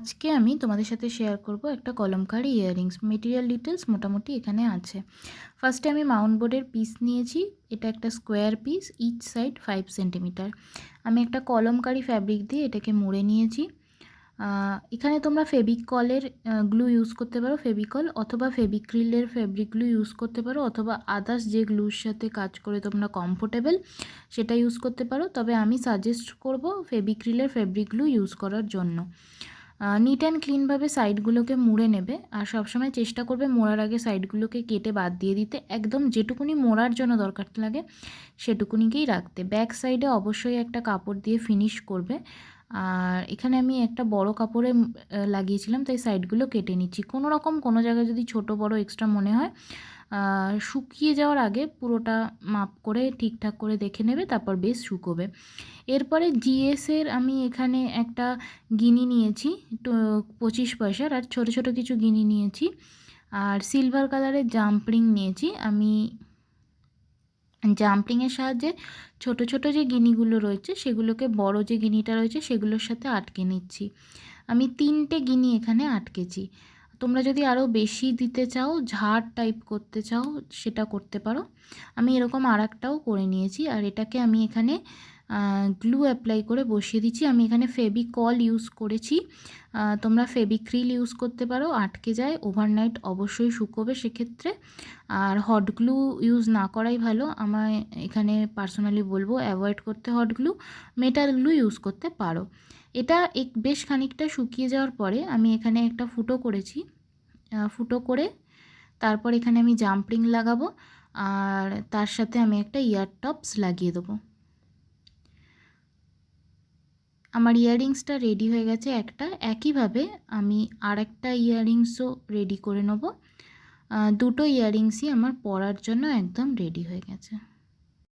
আজকে আমি তোমাদের সাথে শেয়ার করব একটা কলমকারি ইয়াররিংস। মেটেরিয়াল ডিটেলস মোটামুটি এখানে আছে। ফার্স্টে আমি মাউন্ট বোর্ডের পিস নিয়েছি। এটা একটা square piece, each side 5 centimetre. আমি একটা কলমকারি ফ্যাব্রিক দিয়ে এটাকে মুড়ে নিয়েছি। এখানে তোমরা ফেভিকলের গ্লু ইউজ করতে পারো, ফেভিকল, অথবা ফেভিক্রিলের ফ্যাব্রিক গ্লু ইউজ করতে পারো, অথবা আদার্স যে গ্লুর সাথে কাজ করে তোমরা কমফোর্টেবল সেটা ইউজ করতে পারো। তবে আমি সাজেস্ট করব ফেভিক্রিলের ফ্যাব্রিক গ্লু ইউজ করার জন্য। নিট অ্যান্ড ক্লিনভাবে সাইডগুলোকে মুড়ে নেবে, আর সবসময় চেষ্টা করবে মোড়ার আগে সাইডগুলোকে কেটে বাদ দিয়ে দিতে। একদম যেটুকুনি মোড়ার জন্য দরকার লাগে সেটুকুনিকেই রাখতে। ব্যাক সাইডে অবশ্যই একটা কাপড় দিয়ে ফিনিশ করবে। আর এখানে আমি একটা বড় কাপড়ে লাগিয়েছিলাম, তাই সাইডগুলো কেটে নিচ্ছি। কোনো রকম কোনো জায়গায় যদি ছোট বড় এক্সট্রা মনে হয় শুকিয়ে যাওয়ার আগে পুরোটা মাপ করে ঠিকঠাক করে দেখে নেবে, তারপর বেশ শুকোবে। এরপরে জিএসের আমি এখানে একটা গিনি নিয়েছি 25 পয়সার, আর ছোট ছোট কিছু গিনি নিয়েছি, আর সিলভার কালারের জাম্পরিং নিয়েছি। আমি জাম্পরিংয়ের সাহায্যে ছোট ছোট যে গিনিগুলো রয়েছে সেগুলোকে বড় যে গিনিটা রয়েছে সেগুলোর সাথে আটকে নিচ্ছি। আমি 3টে গিনি এখানে আটকেছি। তোমরা যদি আরও বেশি দিতে চাও, ঝাড় টাইপ করতে চাও, সেটা করতে পারো। আমি এরকম আরেকটাও করে নিয়েছি, আর এটাকে আমি এখানে গ্লু অ্যাপ্লাই করে বসিয়ে দিচ্ছি। আমি এখানে ফেভিকল ইউজ করেছি, তোমরা ফেভিক্রিল ইউজ করতে পারো, আটকে যায়, ওভারনাইট অবশ্যই শুকোবে সেক্ষেত্রে। আর হট গ্লু ইউজ না করাই ভালো, আমায় এখানে পার্সোনালি বলবো অ্যাভয়েড করতে hot glue. Metal glue use করতে পারো। এটা বেশ খানিকটা শুকিয়ে যাওয়ার পরে আমি এখানে একটা ফুটো করেছি। ফুটো করে তারপর এখানে আমি জাম্পরিং লাগাবো, আর তার সাথে আমি একটা ইয়ার টপস লাগিয়ে দেবো। আমার ইয়াররিংসটা রেডি হয়ে গেছে একটা। একইভাবে আমি আর একটা ইয়াররিংসও রেডি করে নেব। দুটো ইয়াররিংসই আমার পরার জন্য একদম রেডি হয়ে গেছে।